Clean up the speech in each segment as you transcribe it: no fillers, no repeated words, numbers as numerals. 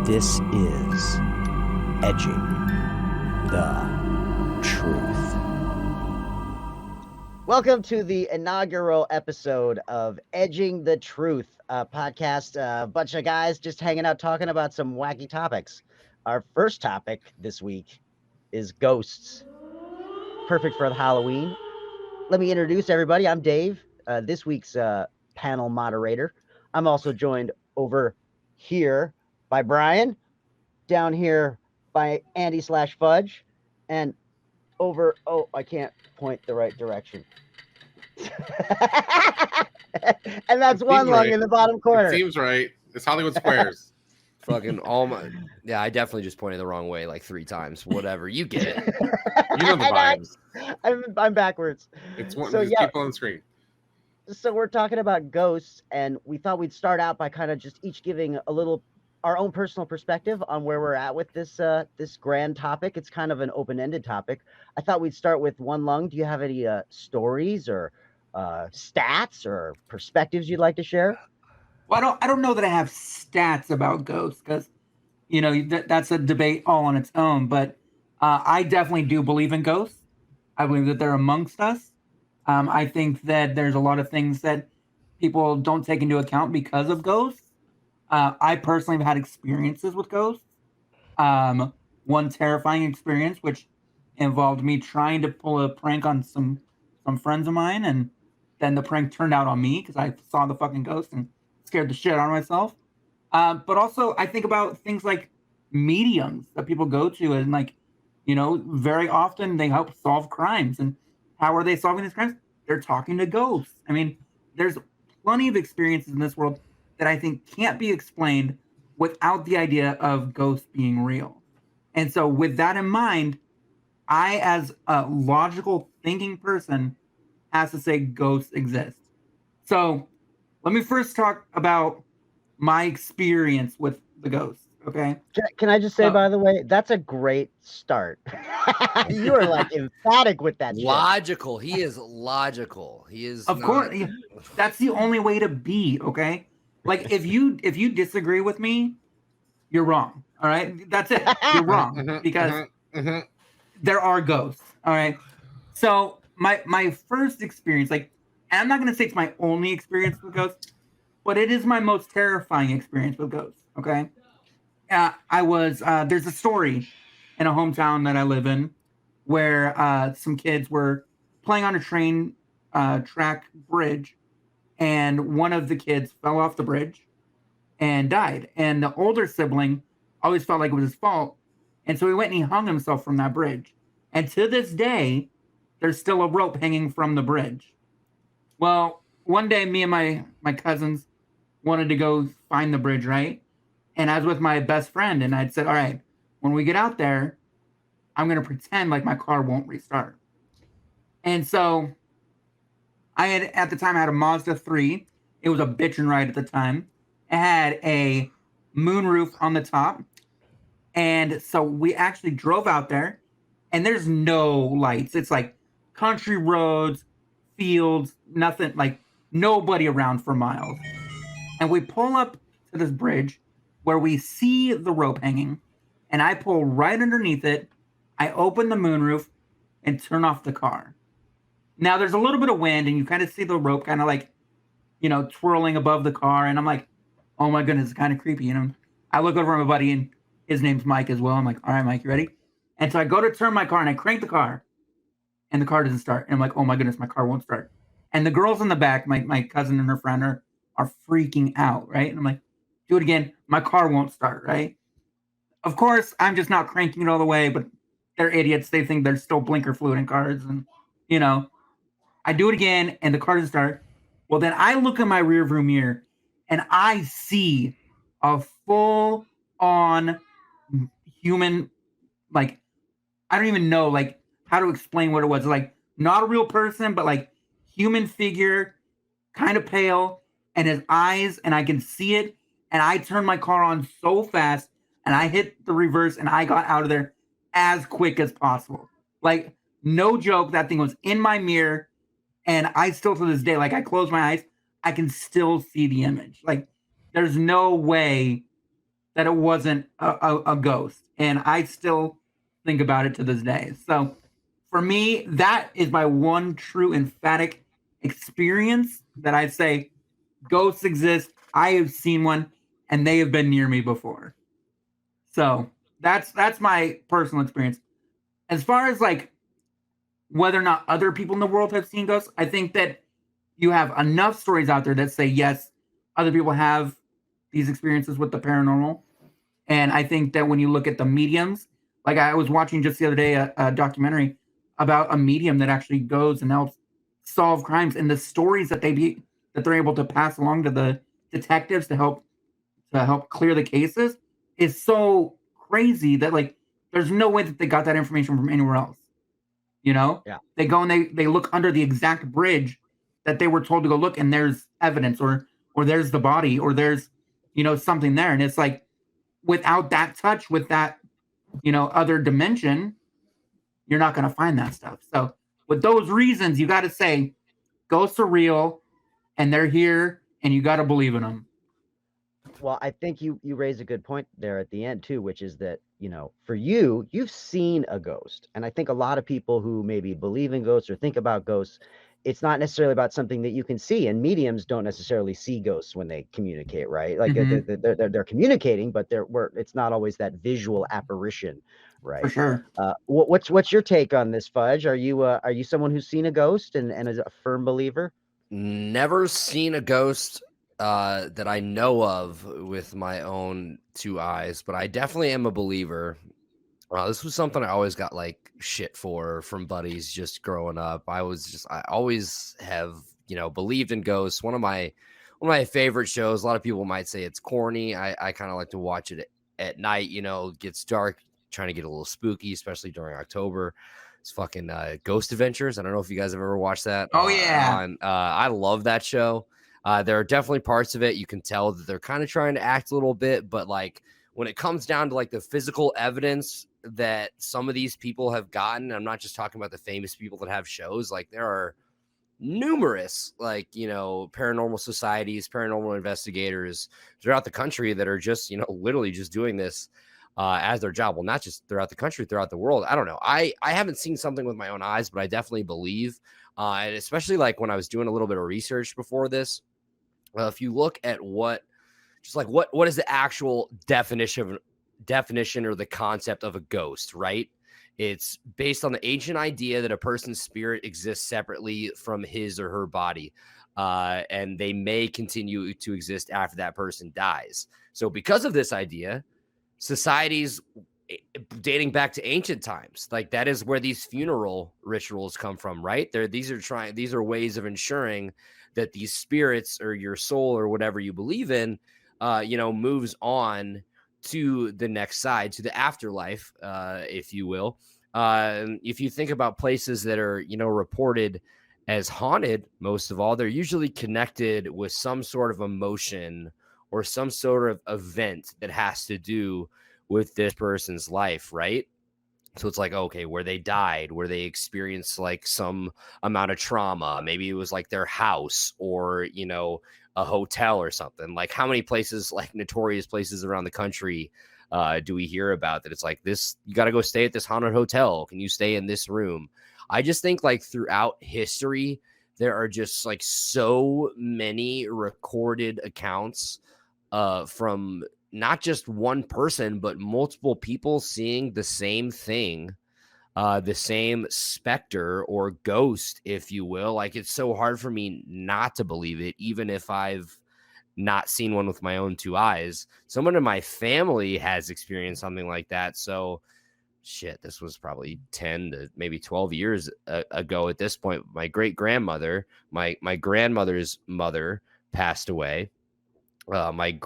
This is Edging the Truth. Welcome to the inaugural episode of Edging the Truth, a podcast, a bunch of guys just hanging out talking about some wacky topics. Our first topic this week is ghosts. Perfect for Halloween. Let me introduce everybody. I'm Dave, this week's panel moderator. I'm also joined over here by Brian, down here by Andy/Fudge, and over, I can't point the right direction. And that's one lung right. in the bottom corner. It seems right. It's Hollywood Squares. Fucking all my... Yeah, I definitely just pointed the wrong way like 3 times. Whatever, you get it. You know the vibes. I'm backwards. It's one So, of these yeah. people on the screen. So we're talking about ghosts, and we thought we'd start out by kind of just each giving a little our own personal perspective on where we're at with this this grand topic. It's kind of an open-ended topic. I thought we'd start with One Lung. Do you have any stories or stats or perspectives you'd like to share? Well, I don't know that I have stats about ghosts because, that's a debate all on its own. But I definitely do believe in ghosts. I believe that they're amongst us. I think that there's a lot of things that people don't take into account because of ghosts. I personally have had experiences with ghosts. One terrifying experience, which involved me trying to pull a prank on some friends of mine, and then the prank turned out on me because I saw the fucking ghost and scared the shit out of myself. But also, I think about things like mediums that people go to, and very often they help solve crimes. And how are they solving these crimes? They're talking to ghosts. I mean, there's plenty of experiences in this world that I think can't be explained without the idea of ghosts being real. And so with that in mind, I, as a logical thinking person, has to say ghosts exist. So let me first talk about my experience with the ghosts, okay? Can I just say, by the way, that's a great start. You are like emphatic with that shit. Logical. He is logical. He is. Of course, that's the only way to be, okay? Like if you disagree with me, you're wrong. All right, that's it. You're wrong because there are ghosts. All right. So my first experience, and I'm not gonna say it's my only experience with ghosts, but it is my most terrifying experience with ghosts. Okay. There's a story in a hometown that I live in where some kids were playing on a train track bridge. And one of the kids fell off the bridge and died. And the older sibling always felt like it was his fault. And so he went and he hung himself from that bridge. And to this day, there's still a rope hanging from the bridge. Well, one day, me and my cousins wanted to go find the bridge, right? And I was with my best friend, and I'd said, all right, when we get out there, I'm going to pretend like my car won't restart. And so at the time, I had a Mazda 3. It was a bitchin' ride at the time. It had a moonroof on the top. And so we actually drove out there, and there's no lights. It's like country roads, fields, nothing, like nobody around for miles. And we pull up to this bridge where we see the rope hanging, and I pull right underneath it. I open the moonroof and turn off the car. Now there's a little bit of wind, and you kind of see the rope kind of twirling above the car. And I'm like, oh my goodness, it's kind of creepy. I look over at my buddy, and his name's Mike as well. I'm like, all right, Mike, you ready? And so I go to turn my car, and I crank the car, and the car doesn't start. And I'm like, oh my goodness, my car won't start. And the girls in the back, my cousin and her friend are freaking out, right? And I'm like, do it again. My car won't start, right? Of course, I'm just not cranking it all the way, but they're idiots. They think there's still blinker fluid in cars. And, I do it again, and the car doesn't start. Well, then I look in my rearview mirror, and I see a full-on human, I don't even know, how to explain what it was. Not a real person, but, human figure, kind of pale, and his eyes, and I can see it. And I turned my car on so fast, and I hit the reverse, and I got out of there as quick as possible. No joke, that thing was in my mirror, and I still, to this day, I close my eyes, I can still see the image. There's no way that it wasn't a ghost. And I still think about it to this day. So for me, that is my one true emphatic experience that I'd say ghosts exist. I have seen one and they have been near me before. So that's my personal experience. As far as like whether or not other people in the world have seen ghosts, I think that you have enough stories out there that say yes, other people have these experiences with the paranormal. And I think that when you look at the mediums, like I was watching just the other day a documentary about a medium that actually goes and helps solve crimes, and the stories that they're able to pass along to the detectives to help clear the cases is so crazy that like there's no way that they got that information from anywhere else. You know, Yeah. they go and they look under the exact bridge that they were told to go look, and there's evidence, or there's the body, or there's something there, and it's like without that touch, with that other dimension, you're not going to find that stuff. So with those reasons, you got to say ghosts are real, and they're here, and you got to believe in them. Well, I think you raise a good point there at the end too, which is that, for you've seen a ghost. And I think a lot of people who maybe believe in ghosts or think about ghosts, it's not necessarily about something that you can see. And mediums don't necessarily see ghosts when they communicate, right? Like they're communicating, but it's not always that visual apparition, right? For sure. What's your take on this, Fudge? Are you someone who's seen a ghost and is a firm believer? Never seen a ghost that I know of with my own two eyes, but I definitely am a believer. This was something I always got like shit for from buddies just growing up. I always have, believed in ghosts. One of my favorite shows. A lot of people might say it's corny. I kind of like to watch it at night. It gets dark, trying to get a little spooky, especially during October. It's fucking Ghost Adventures. I don't know if you guys have ever watched that. Oh yeah. I love that show. There are definitely parts of it you can tell that they're kind of trying to act a little bit, but like when it comes down to like the physical evidence that some of these people have gotten, I'm not just talking about the famous people that have shows, like there are numerous like paranormal societies, paranormal investigators throughout the country that are just literally just doing this as their job. Well, not just throughout the country, throughout the world. I don't know. I haven't seen something with my own eyes, but I definitely believe, and especially like when I was doing a little bit of research before this, if you look at what is the actual definition or the concept of a ghost, right? It's based on the ancient idea that a person's spirit exists separately from his or her body, and they may continue to exist after that person dies. So because of this idea, societies dating back to ancient times, like that is where these funeral rituals come from, right? These are ways of ensuring that these spirits or your soul or whatever you believe in, moves on to the next side, to the afterlife, if you will. If you think about places that are, reported as haunted, most of all, they're usually connected with some sort of emotion or some sort of event that has to do with this person's life, right? So it's like, okay, where they died, where they experienced like some amount of trauma. Maybe it was like their house or, a hotel or something. Like how many places, like notorious places around the country, do we hear about that? It's like this, you got to go stay at this haunted hotel. Can you stay in this room? I just think like throughout history, there are just like so many recorded accounts from not just one person, but multiple people seeing the same thing, the same specter or ghost, if you will. Like it's so hard for me not to believe it, even if I've not seen one with my own two eyes. Someone in my family has experienced something like that. So shit, this was probably 10 to maybe 12 years ago at this point. My great grandmother, my grandmother's mother passed away. My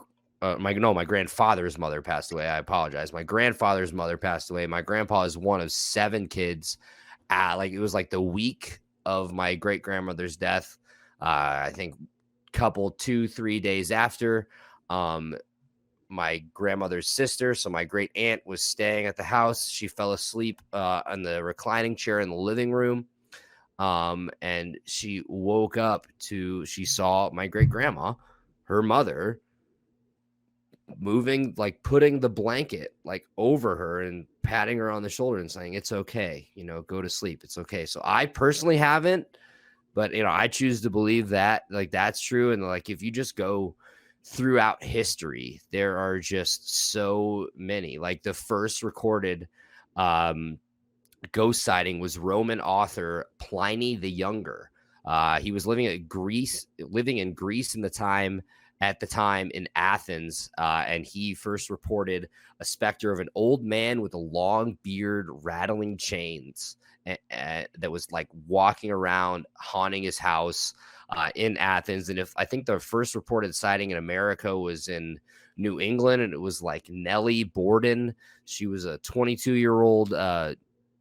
grandfather's mother passed away. I apologize. My grandfather's mother passed away. My grandpa is one of 7 kids. It was like the week of my great grandmother's death. I think 2-3 days after, my grandmother's sister, so my great aunt, was staying at the house. She fell asleep on the reclining chair in the living room. And she woke up she saw my great grandma, her mother, moving, like putting the blanket like over her and patting her on the shoulder and saying, it's okay, go to sleep. It's okay. So I personally haven't, but I choose to believe that like that's true. And like, if you just go throughout history, there are just so many. Like the first recorded ghost sighting was Roman author Pliny the Younger. He was living in Greece at the time in Athens, and he first reported a specter of an old man with a long beard rattling chains that was like walking around haunting his house in Athens. And I think the first reported sighting in America was in New England, and it was like Nellie Borden. She was a 22-year-old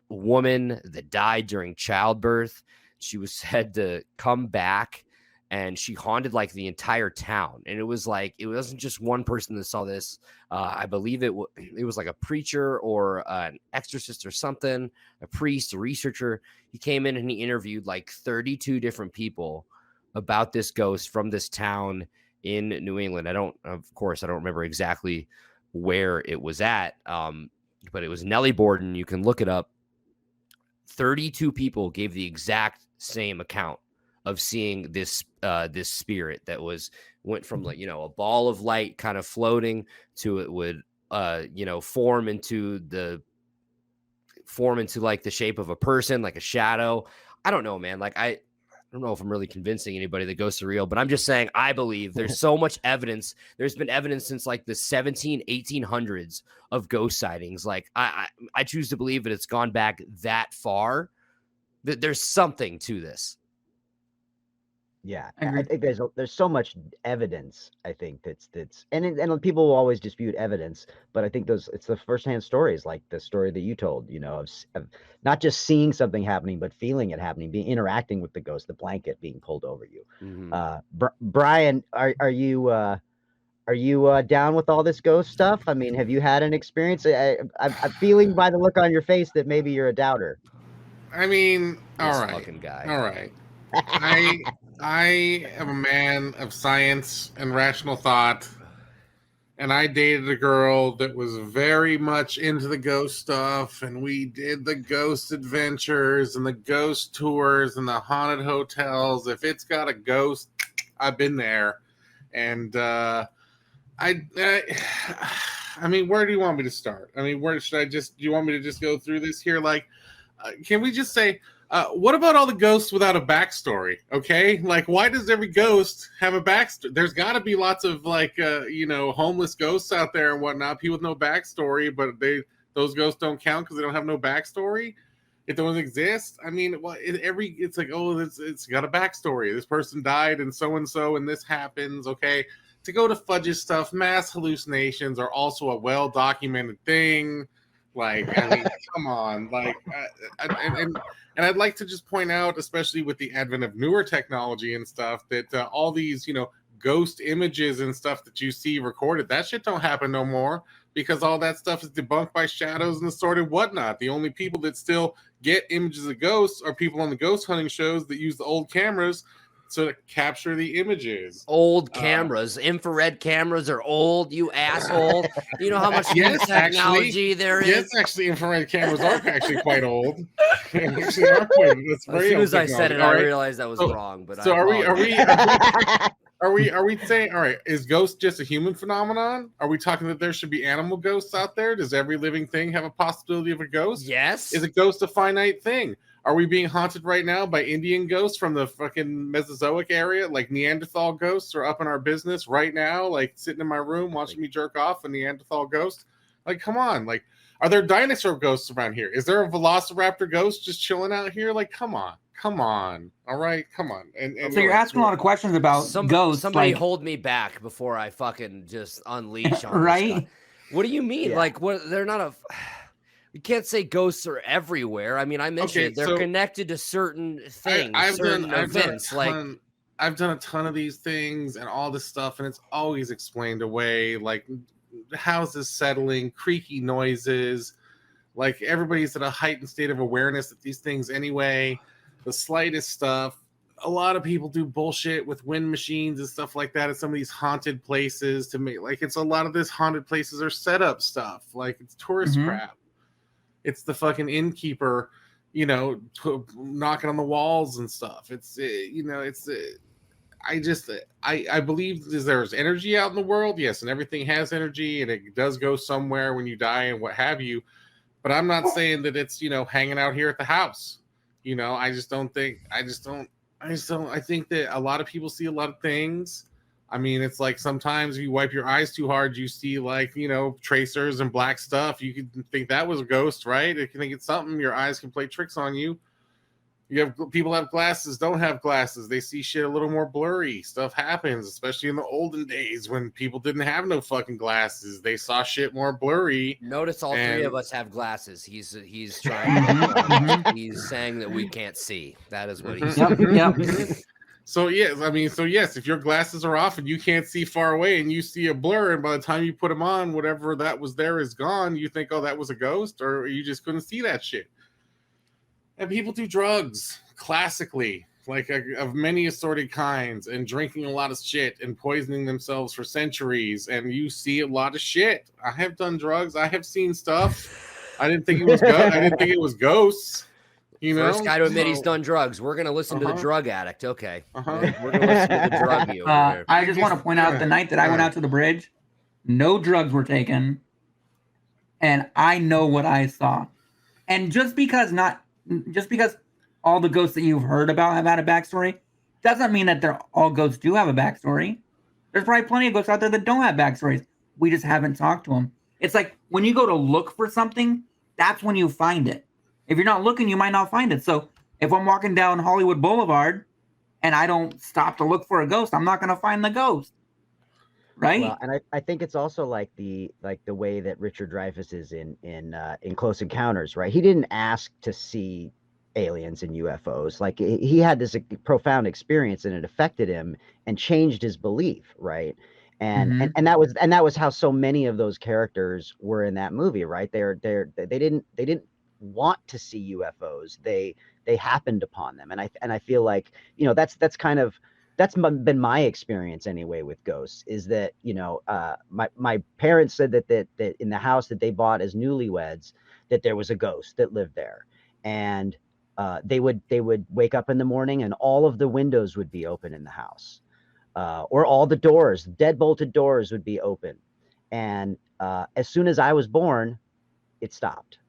woman that died during childbirth. She was said to come back, and she haunted like the entire town. And it was like, it wasn't just one person that saw this. I believe it was like a preacher or an exorcist or something, a priest, a researcher. He came in and he interviewed like 32 different people about this ghost from this town in New England. I don't remember exactly where it was at, but it was Nellie Borden. You can look it up. 32 people gave the exact same account of seeing this spirit that went from like, a ball of light kind of floating to it would form into like the shape of a person, like a shadow. I don't know, man. Like I don't know if I'm really convincing anybody that ghosts are real, but I'm just saying I believe there's so much evidence. There's been evidence since like the 1800s of ghost sightings. Like I choose to believe that it's gone back that far, that there's something to this. Yeah, I think there's so much evidence. I think that's and people will always dispute evidence, but I think it's the firsthand stories, like the story that you told, of not just seeing something happening, but feeling it happening, interacting with the ghost, the blanket being pulled over you. Mm-hmm. Brian, are you down with all this ghost stuff? I mean, have you had an experience? I'm feeling by the look on your face that maybe you're a doubter. I mean, this all right, fucking guy. All right. I am a man of science and rational thought, and I dated a girl that was very much into the ghost stuff, and we did the ghost adventures and the ghost tours and the haunted hotels. If it's got a ghost, I've been there. And I mean, where do you want me to start? I mean, do you want me to just go through this here? Like, can we just say, what about all the ghosts without a backstory? Okay, like why does every ghost have a backstory? There's got to be lots of like homeless ghosts out there and whatnot, people with no backstory, but those ghosts don't count because they don't have no backstory. It don't exist. I mean, it's like, oh, it's got a backstory. This person died and so and this happens. Okay, to go to Fudge's stuff, mass hallucinations are also a well documented thing. Like, I mean, come on, like, and I'd like to just point out, especially with the advent of newer technology and stuff, that all these, ghost images and stuff that you see recorded, that shit don't happen no more because all that stuff is debunked by shadows and assorted whatnot. The only people that still get images of ghosts are people on the ghost hunting shows that use the old cameras to capture the images. Old cameras, infrared cameras are old, you asshole. You know how much technology there is? Yes, actually, infrared cameras are actually quite old. Actually, are quite, as soon as I said it, I realized that was wrong. But so are we saying, all right, is ghost just a human phenomenon? Are we talking that there should be animal ghosts out there? Does every living thing have a possibility of a ghost? Yes. Is a ghost a finite thing? Are we being haunted right now by Indian ghosts from the fucking Mesozoic area? Like Neanderthal ghosts are up in our business right now, like sitting in my room watching me jerk off a Neanderthal ghost? Like, come on. Like, are there dinosaur ghosts around here? Is there a velociraptor ghost just chilling out here? Like, come on. All right, come on. And so you're asking a lot of questions about ghosts. Somebody hold me back before I fucking just unleash on right? This guy. What do you mean? Yeah. Like, what? They're not a... You can't say ghosts are everywhere. I mean, I mentioned they're connected to certain things, certain events. I've done a ton of these things and all this stuff, and it's always explained away. Like houses settling, creaky noises. Like everybody's at a heightened state of awareness of these things anyway. The slightest stuff. a lot of people do bullshit with wind machines and stuff like that at some of these haunted places to make like it's a lot of this haunted places are setup stuff. Like it's tourist crap. It's the fucking innkeeper, you know, knocking on the walls and stuff. It's you know, it's I believe there's energy out in the world, yes, and everything has energy and it does go somewhere when you die and what have you. But I'm not saying that it's, you know, hanging out here at the house. You know, I think that a lot of people see a lot of things. I mean, it's like sometimes if you wipe your eyes too hard, you see like, you know, tracers and black stuff. You could think that was a ghost, right? If you think it's something, your eyes can play tricks on you. You have people have glasses, don't have glasses. They see shit a little more blurry. Stuff happens, especially in the olden days when people didn't have no fucking glasses. They saw shit more blurry. Notice all three of us have glasses. He's trying. He's saying that we can't see. That is what he's saying. Yep. So yes, if your glasses are off and you can't see far away and you see a blur, and by the time you put them on, whatever that was there is gone, you think, oh, that was a ghost, or you just couldn't see that shit. And people do drugs classically, like of many assorted kinds, and drinking a lot of shit and poisoning themselves for centuries. And you see a lot of shit. I have done drugs. I have seen stuff. I didn't think it was I didn't think it was ghosts. You know, first guy to admit he's done drugs. We're gonna listen to the drug addict. Okay, we're gonna listen to the drug you. I just want to point out the night that I went out to the bridge, no drugs were taken, and I know what I saw. And just because all the ghosts that you've heard about have had a backstory, doesn't mean that all ghosts do have a backstory. There's probably plenty of ghosts out there that don't have backstories. We just haven't talked to them. It's like when you go to look for something, that's when you find it. If you're not looking, you might not find it. So if I'm walking down Hollywood Boulevard and I don't stop to look for a ghost, I'm not going to find the ghost. Right. Well, and I think it's also like the way that Richard Dreyfuss is in Close Encounters, right? He didn't ask to see aliens and UFOs. Like he had this profound experience and it affected him and changed his belief, right? And that was how so many of those characters were in that movie, right? They didn't want to see UFOs. They happened upon them, and I feel like, you know, that's been my experience anyway with ghosts, is that, you know, my parents said that in the house that they bought as newlyweds, that there was a ghost that lived there, and they would wake up in the morning and all of the windows would be open in the house, or all the doors, dead bolted doors, would be open, and as soon as I was born, it stopped.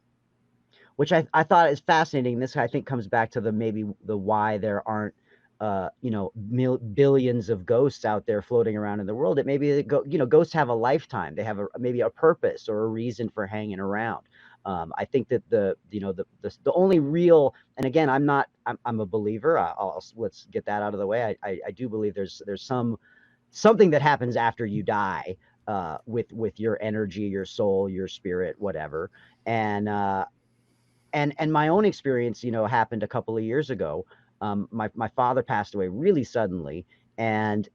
Which I thought is fascinating. This, I think, comes back to the why there aren't you know, billions of ghosts out there floating around in the world. It maybe ghosts have a lifetime. They have maybe a purpose or a reason for hanging around. I think that the only real, and again, I'm a believer. Let's get that out of the way. I do believe there's something that happens after you die, with your energy, your soul, your spirit, whatever. And my own experience, you know, happened a couple of years ago. My father passed away really suddenly, and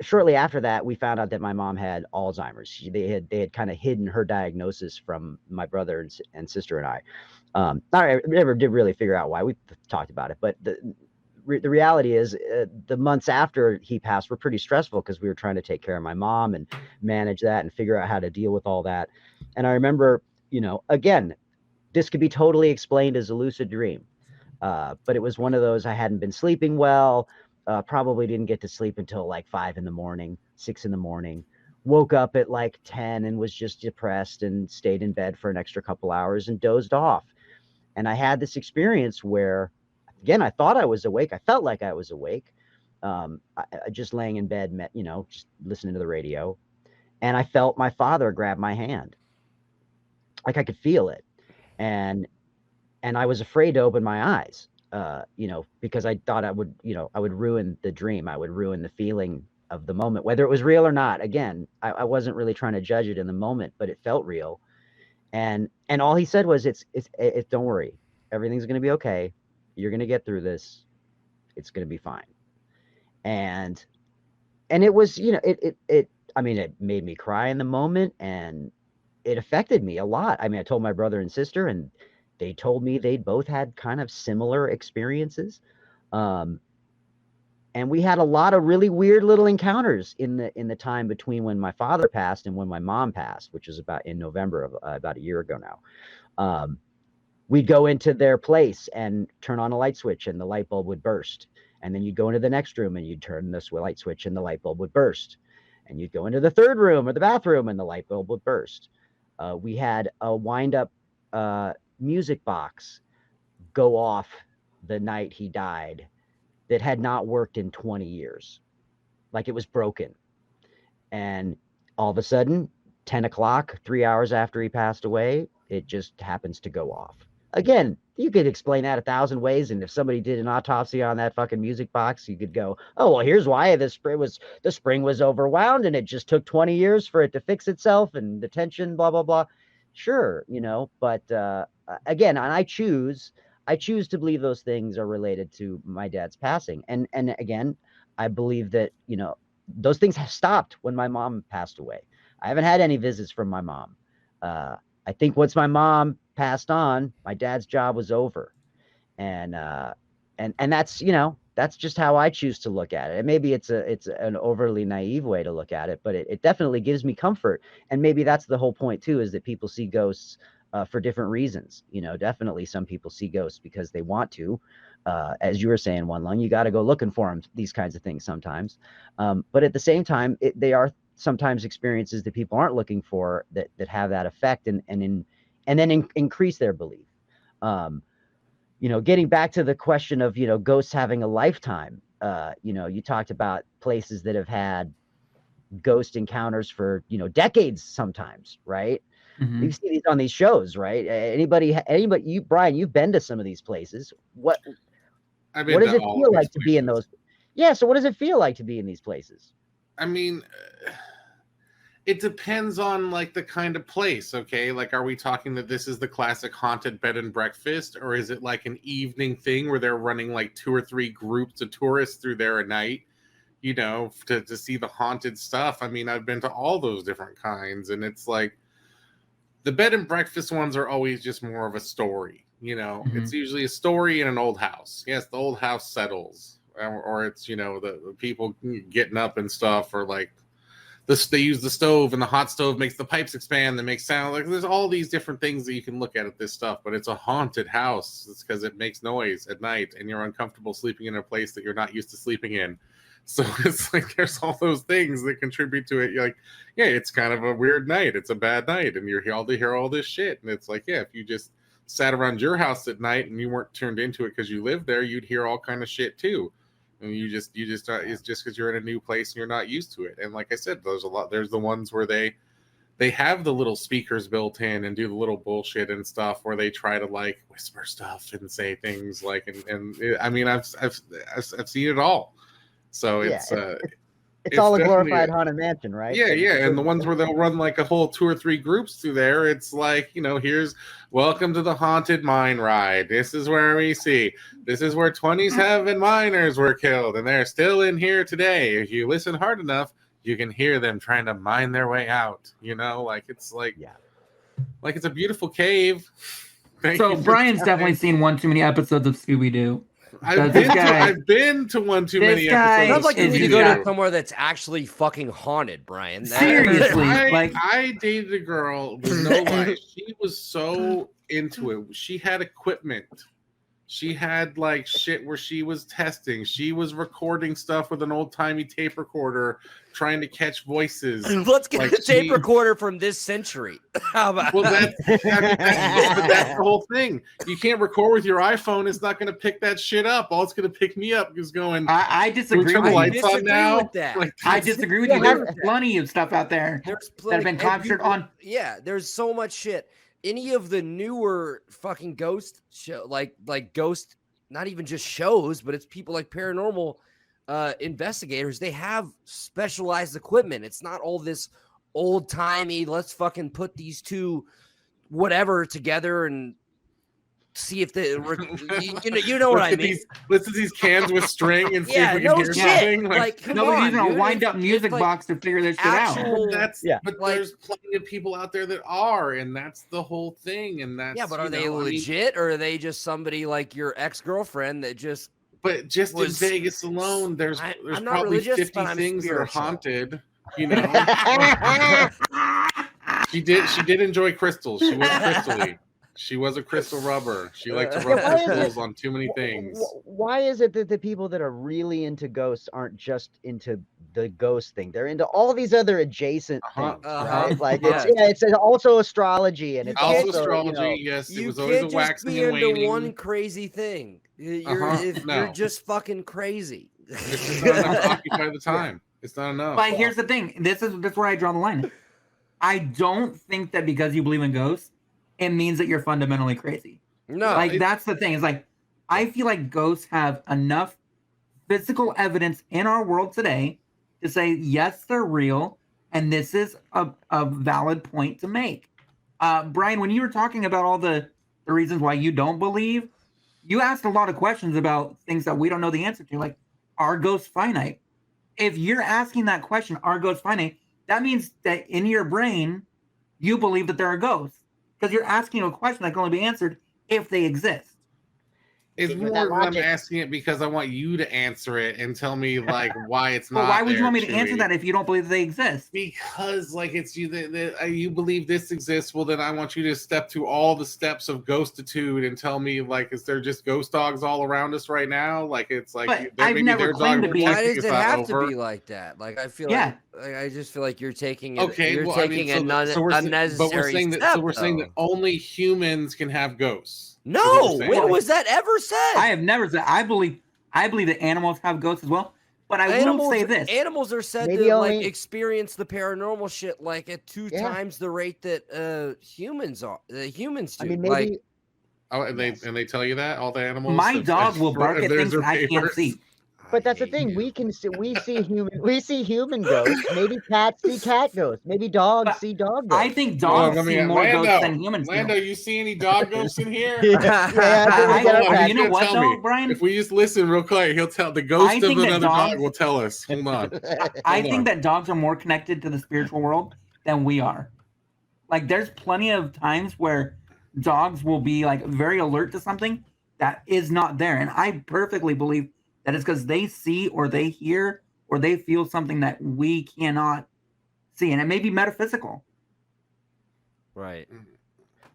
shortly after that, we found out that my mom had Alzheimer's. They had kind of hidden her diagnosis from my brother and sister and I. I never did really figure out why. We talked about it, but the reality is, the months after he passed were pretty stressful because we were trying to take care of my mom and manage that and figure out how to deal with all that. And I remember, you know, again, this could be totally explained as a lucid dream. But it was one of those, I hadn't been sleeping well, probably didn't get to sleep until like 5 in the morning, 6 in the morning, woke up at like 10 and was just depressed and stayed in bed for an extra couple hours and dozed off. And I had this experience where, again, I thought I was awake. I felt like I was awake. I just laying in bed, just listening to the radio. And I felt my father grab my hand. Like I could feel it. And I was afraid to open my eyes, because I thought I would ruin the dream. I would ruin the feeling of the moment, whether it was real or not. Again, I wasn't really trying to judge it in the moment, but it felt real. And all he said was, it's don't worry. Everything's going to be okay. You're going to get through this. It's going to be fine. And it was, it made me cry in the moment, and it affected me a lot. I mean, I told my brother and sister, and they told me they'd both had kind of similar experiences. And we had a lot of really weird little encounters in the time between when my father passed and when my mom passed, which was about in November of about a year ago now. We'd go into their place and turn on a light switch and the light bulb would burst. And then you'd go into the next room and you'd turn this light switch and the light bulb would burst. And you'd go into the third room or the bathroom and the light bulb would burst. We had a wind-up music box go off the night he died that had not worked in 20 years. Like it was broken. And all of a sudden, 10 o'clock, 3 hours after he passed away, it just happens to go off. Again, you could explain that 1,000 ways. And if somebody did an autopsy on that fucking music box, you could go, oh, well, here's why the spring was overwound and it just took 20 years for it to fix itself and the tension, blah, blah, blah. Sure, but again, and I choose to believe those things are related to my dad's passing. And again, I believe that, those things have stopped when my mom passed away. I haven't had any visits from my mom. I think once my mom passed on, my dad's job was over. And that's, that's just how I choose to look at it. And maybe it's an overly naive way to look at it, but it definitely gives me comfort. And maybe that's the whole point too, is that people see ghosts for different reasons. Definitely some people see ghosts because they want to. As you were saying, One Lung, you got to go looking for them, these kinds of things sometimes. But at the same time, they are sometimes experiences that people aren't looking for that have that effect and then increase their belief. Getting back to the question of, ghosts having a lifetime, you talked about places that have had ghost encounters for, decades sometimes, right? Mhm. You see these on these shows, right? Anybody, you, Brian, you've been to some of these places. What does it feel like to be in those? Yeah. So what does it feel like to be in these places? I mean, it depends on like the kind of place. Okay. Like, are we talking that this is the classic haunted bed and breakfast, or is it like an evening thing where they're running like 2 or 3 groups of tourists through there at night, to see the haunted stuff? I mean, I've been to all those different kinds, and it's like the bed and breakfast ones are always just more of a story. It's usually a story in an old house. Yes, the old house settles, or it's, the people getting up and stuff, or like they use the stove and the hot stove makes the pipes expand that makes sound. Like there's all these different things that you can look at this stuff, but it's a haunted house. It's because it makes noise at night and you're uncomfortable sleeping in a place that you're not used to sleeping in. So it's like there's all those things that contribute to it. You're like, yeah, it's kind of a weird night. It's a bad night, and you're all to hear all this shit. And it's like, yeah, if you just sat around your house at night and you weren't turned into it because you lived there, you'd hear all kind of shit too. And you just it's just because you're in a new place and you're not used to it. And like I said, there's the ones where they have the little speakers built in and do the little bullshit and stuff where they try to like whisper stuff and say things like, and I mean, I've seen it all. So it's all a glorified haunted mansion, right? Yeah. And the ones where they'll run like a whole 2 or 3 groups through there, it's like, here's welcome to the haunted mine ride. This is where we see. This is where 27 miners were killed, and they're still in here today. If you listen hard enough, you can hear them trying to mine their way out. Like it's like, like it's a beautiful cave. So Brian's definitely seen one too many episodes of Scooby-Doo. I've been to one too many episodes. Sounds like you need to go to somewhere that's actually fucking haunted, Brian. Seriously, I dated a girl with no life. She was so into it. She had equipment. She had like shit where she was testing. She was recording stuff with an old-timey tape recorder, trying to catch voices. Let's get a tape recorder from this century. How about that's the whole thing. You can't record with your iPhone. It's not going to pick that shit up. All it's going to pick me up is going. I disagree. Turn the lights on now. With that. Like, I disagree with you. There's plenty of stuff out there that have been captured on. Yeah, there's so much shit. Any of the newer fucking ghost show, like ghost, not even just shows, but it's people like paranormal investigators. They have specialized equipment. It's not all this old timey. Let's fucking put these two whatever together and see if they, you know what I mean. Listen to these cans with string and see if we can hear shit. something. Like nobody's using a wind-up music box to figure this shit out. But there's plenty of people out there that are, and that's the whole thing. And that's but are they legit, or are they just somebody like your ex-girlfriend that just But just Was- in Vegas alone, there's I'm not probably religious, 50 but I'm things that are spiritual. haunted. You know, she did enjoy crystals. She was crystally. She was a crystal rubber. She liked to rub Why is it- crystals on too many things. Why is it that the people that are really into ghosts aren't just into the ghost thing? They're into all these other adjacent things, right? Like it's also astrology and it's Also also astrology. Yes, it You was always a can't just waxing be and into waning. one crazy thing. You're No. just fucking crazy. It's just not enough to occupy the time. It's not enough. But here's the thing. This is where I draw the line. I don't think that because you believe in ghosts, it means that you're fundamentally crazy. No, Like that's the thing. It's like I feel like ghosts have enough physical evidence in our world today to say yes, they're real, and this is a valid point to make. Brian, when you were talking about all the reasons why you don't believe, you asked a lot of questions about things that we don't know the answer to, like are ghosts finite? If you're asking that question, are ghosts finite? That means that in your brain, you believe that there are ghosts because you're asking a question that can only be answered if they exist. It's But that more that I'm logic- asking it because I want you to answer it and tell me like why it's not. But why would you there, want me to Chewy. answer that if you don't believe they exist? Because like it's you that you believe this exists. Well, then I want you to step through all the steps of ghostitude and tell me like is there just ghost dogs all around us right now? Like it's like But there I've may be never their claimed dog to be- why protecting does us it not have over. to be like that? Like I feel Yeah. like I just feel like you're taking it. Okay, you're well, I taking mean, an so we're saying, unnecessary but we're saying that. So step, we're saying that though. only humans can have ghosts. No, is what we're saying. when was that ever said? I have never said. I believe that animals have ghosts as well. But I will say this: Animals are said Maybe to only- like experience the paranormal shit like at two Yeah. times the rate that humans do. I mean, Like, maybe Oh, and they tell you that all the animals. my if- dog if- will bark if at there's things their that I can't papers. see. but that's the hate thing. you. We see human ghosts. Maybe cats see cat ghosts. Maybe dogs But see dog ghosts. I think Hold on, dogs let me- see more Lando, ghosts than humans Lando, do. you see any dog ghosts in here? Yeah, I I- get our Hold on, back. he's you know gonna what, tell though, me. Brian? If we just listen real quick, he'll tell the I ghost of think that another dog dogs- will tell us. Hold on. I Hold think on. that dogs are more connected to the spiritual world than we are. Like, there's plenty of times where dogs will be like very alert to something that is not there, and I perfectly believe that it's because they see or they hear or they feel something that we cannot see, and it may be metaphysical. right.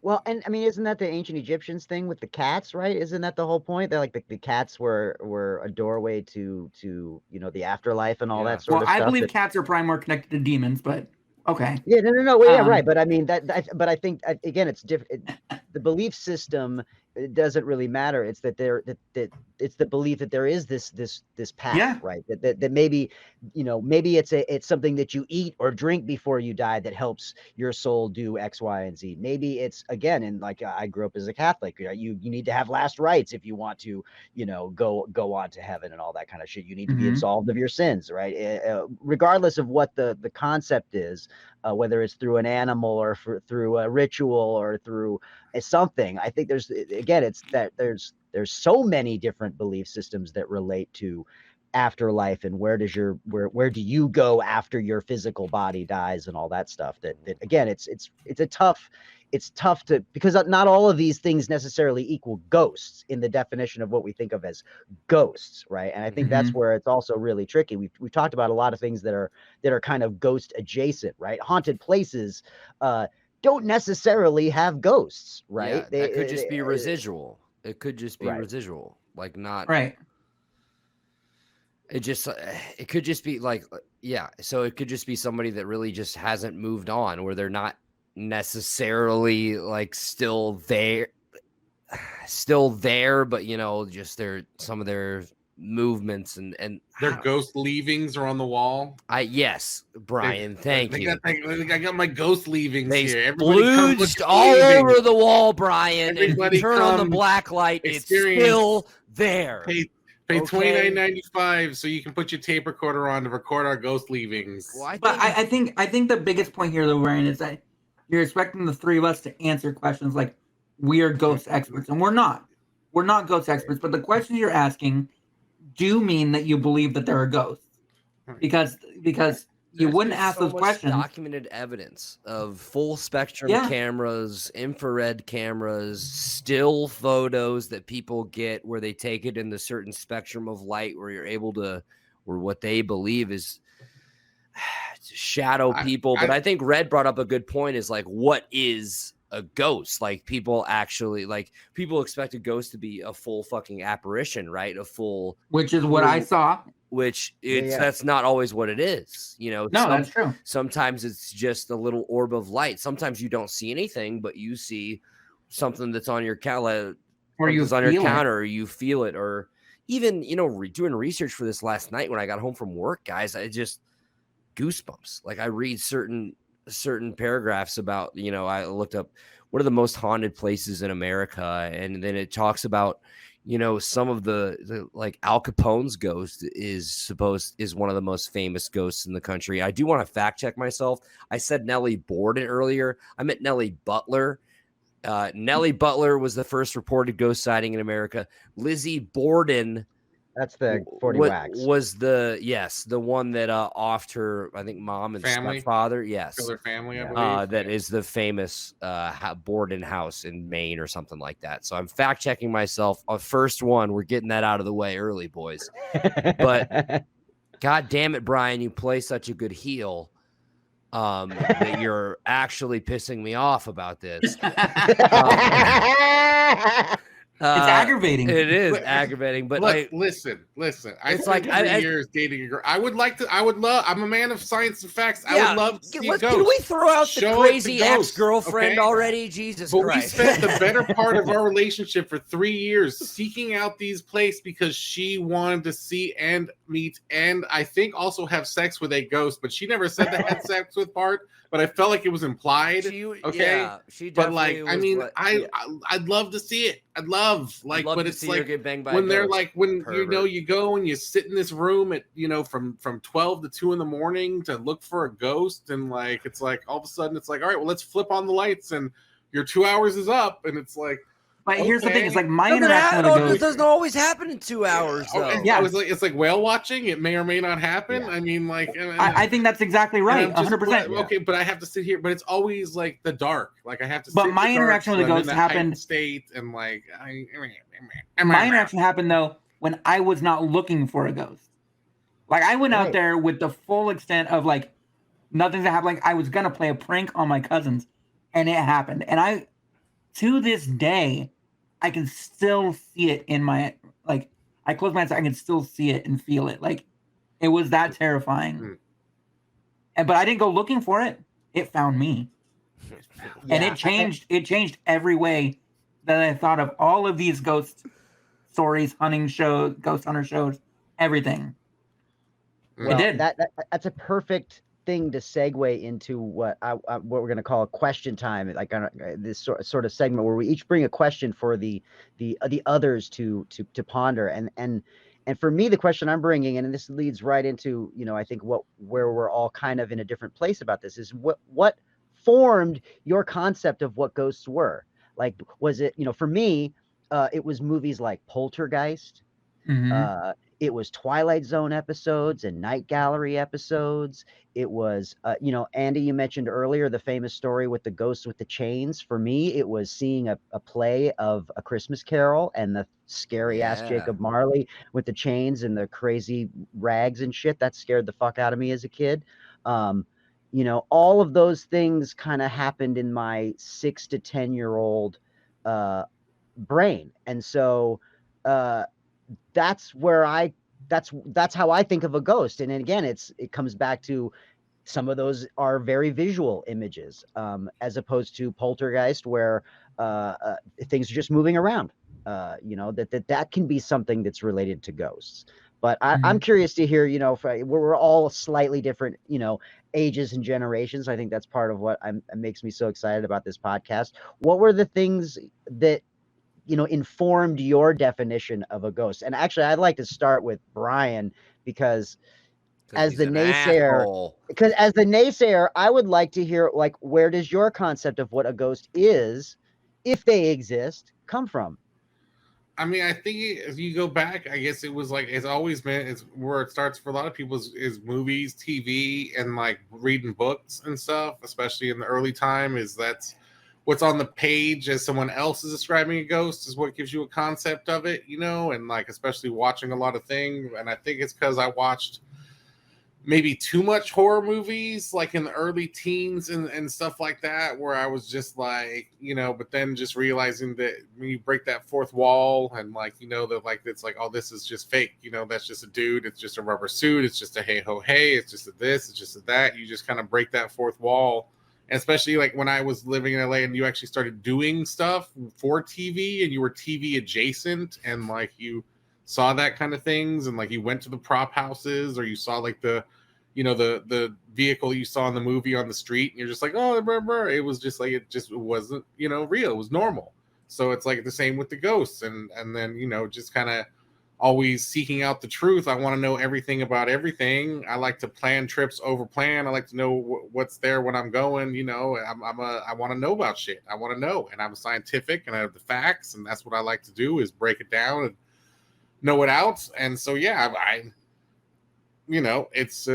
Well, and I mean, isn't that the ancient Egyptians thing with the cats, right? Isn't that the whole point? That like the cats were a doorway to the afterlife and all Yeah. that sort Well, of I stuff. believe that- cats are probably more connected to demons, but okay. Yeah, no. Well, yeah, Um, right. But I mean but I think again, it's different. The belief system, it doesn't really matter. It's that that it's the belief that there is this path, Yeah. right? That maybe maybe it's something that you eat or drink before you die that helps your soul do X, Y, and Z. Maybe it's again, and like I grew up as a Catholic. You need to have last rites if you want to go on to heaven and all that kind of shit. You need to be Mhm. absolved of your sins, right? Regardless of what the concept is. Whether it's through an animal or through a ritual or through something, I think it's that there's so many different belief systems that relate to afterlife and where do you go after your physical body dies and all that stuff. That again, it's tough to, because not all of these things necessarily equal ghosts in the definition of what we think of as ghosts, right? And I think that's where it's also really tricky. We've talked about a lot of things that are kind of ghost adjacent, right? Haunted places don't necessarily have ghosts, right? Yeah, that could just be residual. It could just be Right. residual, like not Right. it could just be like, yeah. So it could just be somebody that really just hasn't moved on, where they're not necessarily like still there, but just some of their movements and Their ghost leavings are on the wall. yes, Brian, thank you. I got my ghost leavings They here. Everybody come look splooged all leaving. over the wall, Brian. And if Everybody you turn on the come black light, it's experience- still there. Pay Okay. $29.95 so you can put your tape recorder on to record our ghost leavings. Well, But I think the biggest point here, though, Ryan, is that you're expecting the three of us to answer questions like we are ghost experts, and we're not. We're not ghost experts, but the questions you're asking do mean that you believe that there are ghosts, because you wouldn't There's ask so those much questions. documented evidence of full spectrum Yeah. cameras, infrared cameras, still photos that people get where they take it in the certain spectrum of light where you're able to, or what they believe is shadow people. But I think Red brought up a good point is like, what is a ghost? Like people actually, like people expect a ghost to be a full fucking apparition, right? A full, Which is what I saw. which it's Yeah. that's not always what it is. You know, No, that's true. sometimes it's just a little orb of light. Sometimes you don't see anything, but you see something that's on your counter, Or you on your feel it. counter, or you feel it, or even, you know, doing research for this last night when I got home from work, guys, I just goosebumps. Like I read certain paragraphs about, you know, I looked up what are the most haunted places in America, and then it talks about, you know, some of the like Al Capone's ghost is one of the most famous ghosts in the country. I do want to fact check myself. I said Nellie Borden earlier. I meant Nellie Butler. Nellie Butler was the first reported ghost sighting in America. Lizzie Borden, That's the 40 Wags. was the one that offed her, I think, mom and Family? stepfather. Yes. Killer family, I Yeah. believe. That is the famous Borden house in Maine or something like that. So I'm fact checking myself. First one, we're getting that out of the way early, boys. But God damn it, Brian, you play such a good heel that you're actually pissing me off about this. It's aggravating. It is But- aggravating, but Look, I, listen. I It's spent like, 3 years dating a girl. I would love. I'm a man of science and facts. I yeah, would love to see a can ghost. we throw out the Show us crazy the ghost, ex-girlfriend okay? already? Jesus But Christ. we spent the better part of our relationship for 3 years seeking out these places because she wanted to see and meet and I think also have sex with a ghost. But she never said the had sex with part. But I felt like it was implied. Okay? Yeah, she But like, definitely I was mean, what- I'd love to see it. I'd love like, I'd love but to it's see her like get banged by when a they're ghost. like when you know Pervert. you go and you sit in this room at from 12 to 2 in the morning to look for a ghost and like it's like all of a sudden it's like all right, well, let's flip on the lights and your 2 hours is up and it's like But here's the thing: it's like my Doesn't interaction with a happen- it ghost. doesn't always happen in 2 hours, though. Yeah. I was like it's like whale watching. It may or may not happen. Yeah. I mean, like I think that's exactly right. and I'm just 100%. glad- Okay, but I have to sit here. But it's always like the dark. Like I have to. But sit in my the dark interaction with so a I'm in ghost that happened- heightened state and like My interaction happened though when I was not looking for a ghost. Like I went out Right. there with the full extent of like nothing's happening. Like I was gonna play a prank on my cousins, and it happened. And I, to this day, I can still see it in my like. I close my eyes, I can still see it and feel it. Like it was that terrifying. Mm. And but I didn't go looking for it. It found me, and Yeah, it changed. It changed every way that I thought of all of these ghost stories, hunting shows, ghost hunter shows, everything. Well, It did. That's a perfect thing to segue into what we're going to call a question time, like this sort of segment where we each bring a question for the others to ponder. And for me, the question I'm bringing, and this leads right into I think where we're all kind of in a different place about this, is what formed your concept of what ghosts were. Like, was it for me? It was movies like Poltergeist. Mhm. It was Twilight Zone episodes and Night Gallery episodes. It was, Andy, you mentioned earlier the famous story with the ghosts with the chains. For me, it was seeing a play of A Christmas Carol and the scary ass Yeah. Jacob Marley with the chains and the crazy rags and shit. That scared the fuck out of me as a kid. All of those things kind of happened in my 6 to 10-year-old brain. And so, that's where that's how I think of a ghost. And again, it comes back to some of those are very visual images, as opposed to Poltergeist, where things are just moving around. That can be something that's related to ghosts. But I'm curious to hear, we're all slightly different, ages and generations. I think that's part of what makes me so excited about this podcast. What were the things that informed your definition of a ghost? And actually, I'd like to start with Brian because as the naysayer, I would like to hear, like, where does your concept of what a ghost is, if they exist, come from? I mean, I think if you go back, I guess it was like it's always been. It's where it starts for a lot of people is movies, TV, and like reading books and stuff. Especially in the early time, is that's what's on the page as someone else is describing a ghost is what gives you a concept of it, and like especially watching a lot of things. And I think it's because I watched maybe too much horror movies like in the early teens and stuff like that, where I was just like, but then just realizing that when you break that fourth wall and like, that like, it's like, oh, this is just fake, that's just a dude. It's just a rubber suit. It's just a hey ho hey. It's just a this. It's just a that. You just kind of break that fourth wall. And especially like when I was living in LA and you actually started doing stuff for TV and you were TV adjacent and like you saw that kind of things and like you went to the prop houses or you saw like the vehicle you saw in the movie on the street and you're just like, oh, blah, blah. It was just like, it wasn't, real. It was normal. So it's like the same with the ghosts and then, just kind of always seeking out the truth. I want to know everything about everything. I like to plan trips over plan. I like to know what's there when I'm going, I want to know about shit. I want to know. And I'm scientific and I have the facts. And that's what I like to do is break it down and know it out. And so, yeah, it's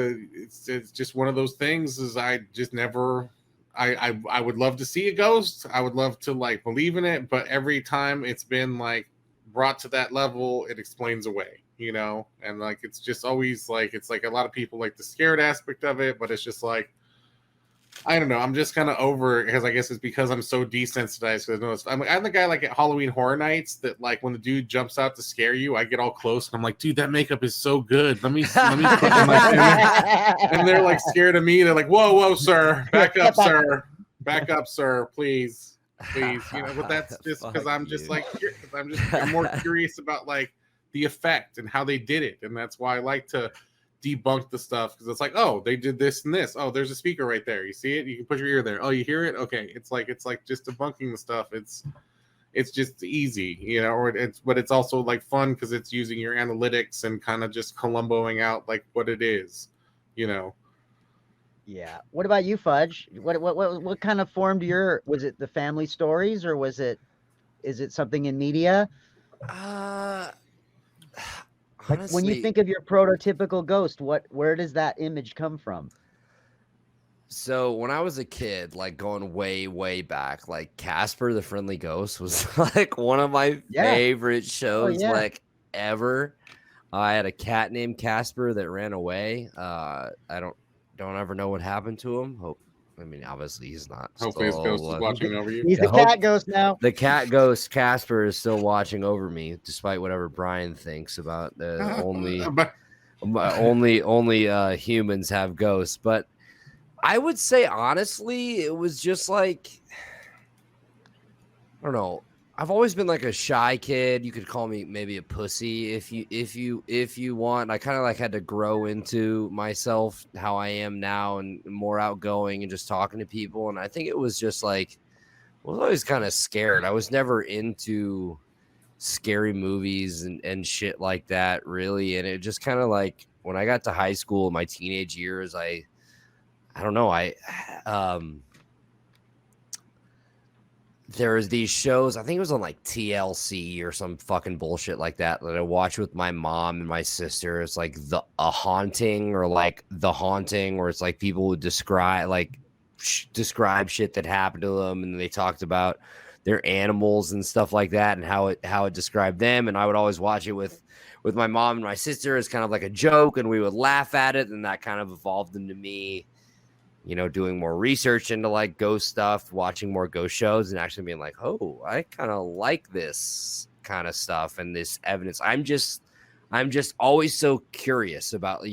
just one of those things is I just never, I would love to see a ghost. I would love to like believe in it. But every time it's been like brought to that level, it explains away, and like, it's just always like, it's like a lot of people like the scared aspect of it, but it's just like, I don't know. I'm just kind of over it because I guess it's because I'm so desensitized. I'm the guy like at Halloween Horror Nights that like when the dude jumps out to scare you, I get all close and I'm like, dude, that makake is so good. Let me. And they're like scared of me. They're like, whoa, sir, back up, sir, please. But that's just because I'm just like, I'm more curious about like the effect and how they did it, and that's why I like to debunk the stuff because it's like, oh, they did this and this. Oh, there's a speaker right there. You see it? You can put your ear there. Oh, you hear it? Okay. It's like just debunking the stuff. It's just easy, but it's also like fun because it's using your analytics and kind of just Columboing out like what it is, Yeah. What about you, Fudge? What kind of formed was it the family stories or is it something in media? Like Honestly, when you think of your prototypical ghost, where does that image come from? So when I was a kid, like going way, way back, like Casper the Friendly Ghost was like one of my favorite shows like ever. I had a cat named Casper that ran away. I don't ever know what happened to him. Obviously he's not. Hopefully his ghost is watching over you. He's the cat ghost now. The cat ghost Casper is still watching over me, despite whatever Brian thinks about the only humans have ghosts. But I would say honestly, it was just like, I don't know. I've always been like a shy kid. You could call me maybe a pussy if you want. I kind of like had to grow into myself how I am now and more outgoing and just talking to people. And I think it was just like, I was always kind of scared. I was never into scary movies and shit like that really. And it just kind of like when I got to high school, my teenage years, I don't know. There was these shows, I think it was on like TLC or some fucking bullshit like that I watched with my mom and my sister. It's like a haunting or like the haunting, where it's like people would describe shit that happened to them, and they talked about their animals and stuff like that and how it described them. And I would always watch it with my mom and my sister as kind of like a joke, and we would laugh at it, and that kind of evolved into me doing more research into like ghost stuff, watching more ghost shows, and actually being like, oh, I kind of like this kind of stuff and this evidence. I'm just always so curious about,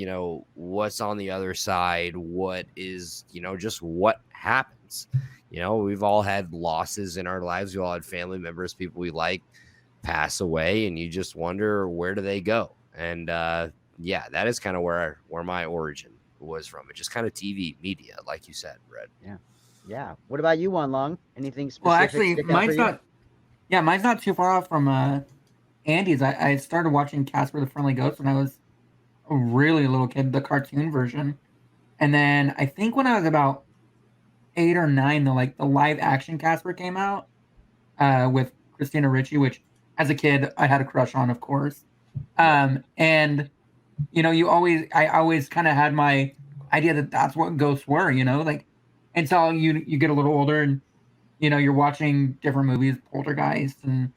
what's on the other side, what is, just what happens. We've all had losses in our lives. We all had family members, people we like, pass away, and you just wonder, where do they go? And that is kind of where my origin was from. It just kind of TV media, like you said, Red. Yeah. What about you, One Long? Anything specific? Well, actually, mine's not too far off from Andy's. I started watching Casper the Friendly Ghost when I was a really little kid, the cartoon version, and then I think when I was about 8 or 9, the live action Casper came out with Christina Ricci, which as a kid I had a crush on, of course. And you know, I always kind of had my idea that that's what ghosts were, you know, like until you get a little older and you know you're watching different movies, Poltergeist, and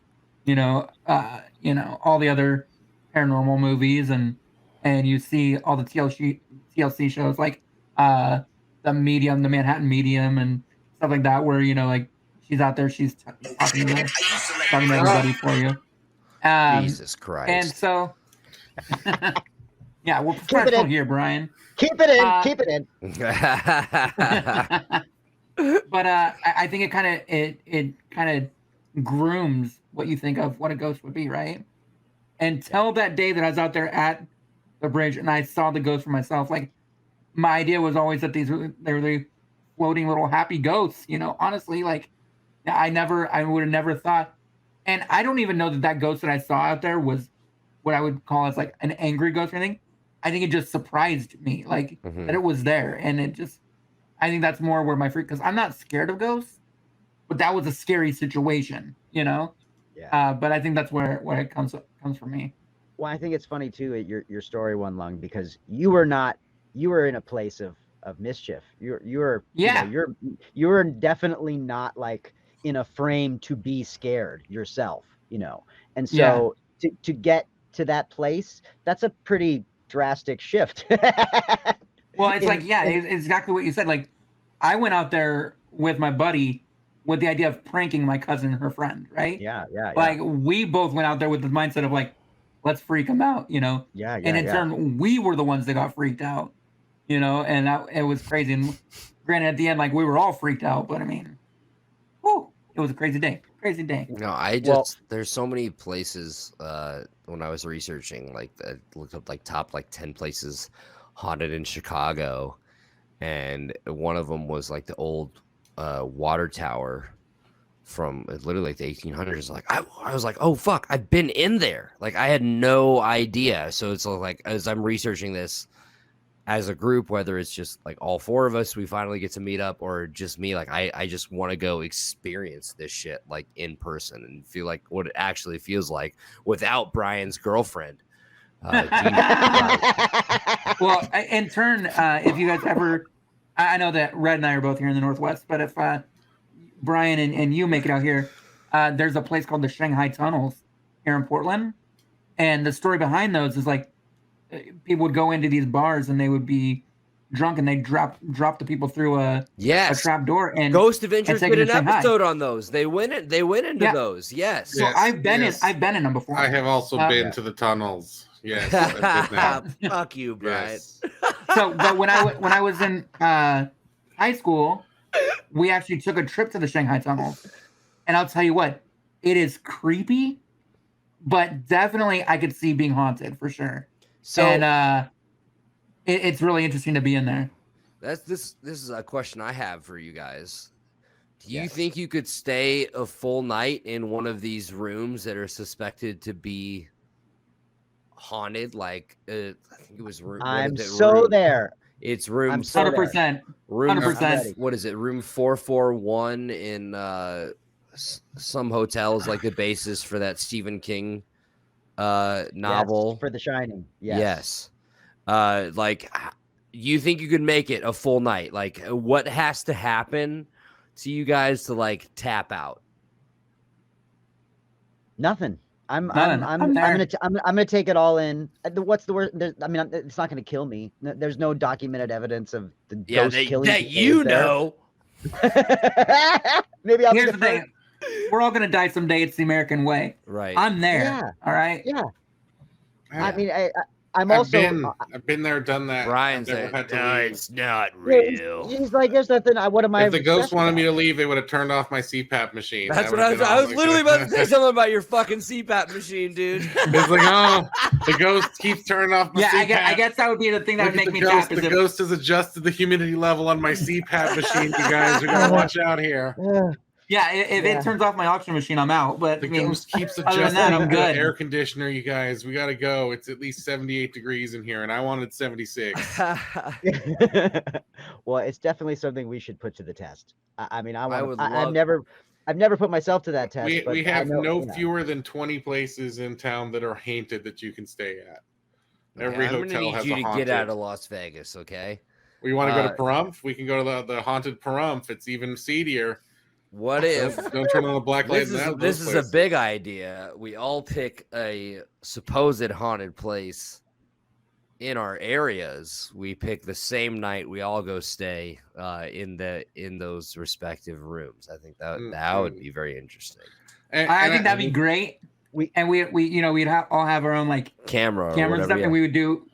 you know all the other paranormal movies, and you see all the TLC shows like the Medium, the Manhattan Medium, and stuff like that, where you know like she's out there, she's talking to everybody for you. Jesus Christ. And so, yeah, we're Keep it professional in. here, Brian. Keep it in. Keep it in. But I think it kind of grooms what you think of what a ghost would be, right? Until that day that I was out there at the bridge and I saw the ghost for myself, like my idea was always that they were the floating little happy ghosts, you know. Honestly, like I would have never thought, and I don't even know that ghost that I saw out there was what I would call as like an angry ghost or anything. I think it just surprised me, like that it was there, and it just. I think that's more where my freak, because I'm not scared of ghosts, but that was a scary situation, you know. Yeah. But I think that's where it comes from me. Well, I think it's funny too, your story, One Lung, because you were in a place of mischief. You were you were definitely not like in a frame to be scared yourself, you know. And so to get to that place, that's a pretty drastic shift. Well, it's like, it's exactly what you said. Like, I went out there with my buddy with the idea of pranking my cousin and her friend, right? Yeah. Like, we both went out there with the mindset of like, let's freak them out, you know? Yeah. And in turn, we were the ones that got freaked out, you know? And it was crazy. And granted, at the end, like, we were all freaked out, but I mean, whew, it was a crazy day. Crazy day. No, there's so many places when I was researching, like, I looked up like top like 10 places haunted in Chicago, and one of them was like the old water tower from literally like the 1800s. Like I was like, oh fuck, I've been in there. Like I had no idea. So it's like as I'm researching this as a group, whether it's just like all four of us, we finally get to meet up, or just me, like I just want to go experience this shit like in person and feel like what it actually feels like without Brian's girlfriend. Well, in turn, if you guys ever, I know that Red and I are both here in the Northwest, but if Brian and you make it out here, there's a place called the Shanghai Tunnels here in Portland, and the story behind those is like people would go into these bars and they would be drunk and they drop the people through a trap door. And Ghost Adventures did an episode on those. They went into those. Yes. So I've been in them before. I have also been to the tunnels. Yes. I've been there. Fuck you, Brian. Yes. So, but when I was in high school, we actually took a trip to the Shanghai Tunnels, and I'll tell you what, it is creepy, but definitely I could see being haunted for sure. So, and it's really interesting to be in there. This is a question I have for you guys. Do you think you could stay a full night in one of these rooms that are suspected to be haunted? Like I think it was room. I'm so there. It's room 100%. Room 100%. What is it? Room 441 in some hotels, like the basis for that Stephen King novel. Yes, for The Shining. Yes. Like, you think you could make it a full night? Like, what has to happen to you guys to like tap out? Nothing. I'm gonna take it all in. What's the worst? I mean, it's not gonna kill me. There's no documented evidence of the ghost killing that you know. Maybe I'll Here's be the thing. We're all gonna die someday. It's the American way. Right. I'm there. Yeah. All right. Yeah. I mean, I've been there, done that. Brian said, "No, it's not real." He's like, "There's nothing. What am I?" If the ghost wanted me to leave, they would have turned off my CPAP machine. That's what I was literally about to say something about your fucking CPAP machine, dude. It's like, oh, the ghost keeps turning off my CPAP. I guess that would be the thing that would make me tap. The ghost has adjusted the humidity level on my CPAP machine. You guys are gonna watch out here. Yeah, if it turns off my oxygen machine, I'm out. But the ghost keeps adjusting I'm the good. air conditioner. You guys, we gotta go. It's at least 78 degrees in here, and I wanted 76. Well, it's definitely something we should put to the test. I mean, I've I've never put myself to that test. But we I have know, no fewer than 20 places in town that are haunted that you can stay at. Every I'm gonna hotel need has you a to haunted. get out of Las Vegas, okay? We want to go to Pahrump? We can go to the haunted Pahrump. It's even seedier. What if Don't turn on the black light. this is a big idea? We all pick a supposed haunted place in our areas. We pick the same night. We all go stay in those respective rooms. I think that would be very interesting. I think that'd be great. We'd all have our own like cameras and stuff, and we would do